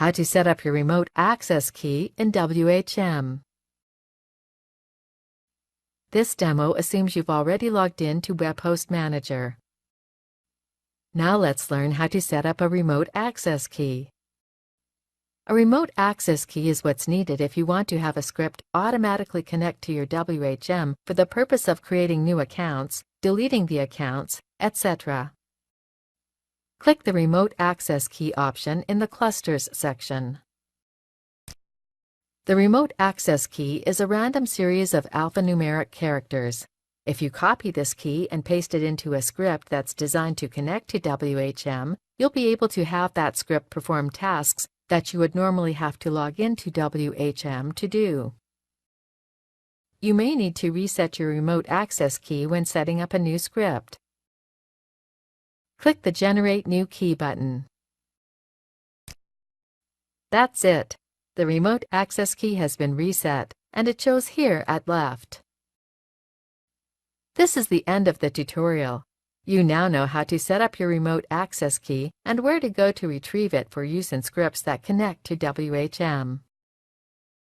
How to set up your remote access key in WHM. This demo assumes you've already logged in to WebHost Manager. Now let's learn how to set up a remote access key. A remote access key is what's needed if you want to have a script automatically connect to your WHM for the purpose of creating new accounts, deleting the accounts, etc. Click the Remote Access Key option in the Clusters section. The remote access key is a random series of alphanumeric characters. If you copy this key and paste it into a script that's designed to connect to WHM, you'll be able to have that script perform tasks that you would normally have to log into WHM to do. You may need to reset your remote access key when setting up a new script. Click the Generate New Key button. That's it. The remote access key has been reset, and it shows here at left. This is the end of the tutorial. You now know how to set up your remote access key and where to go to retrieve it for use in scripts that connect to WHM.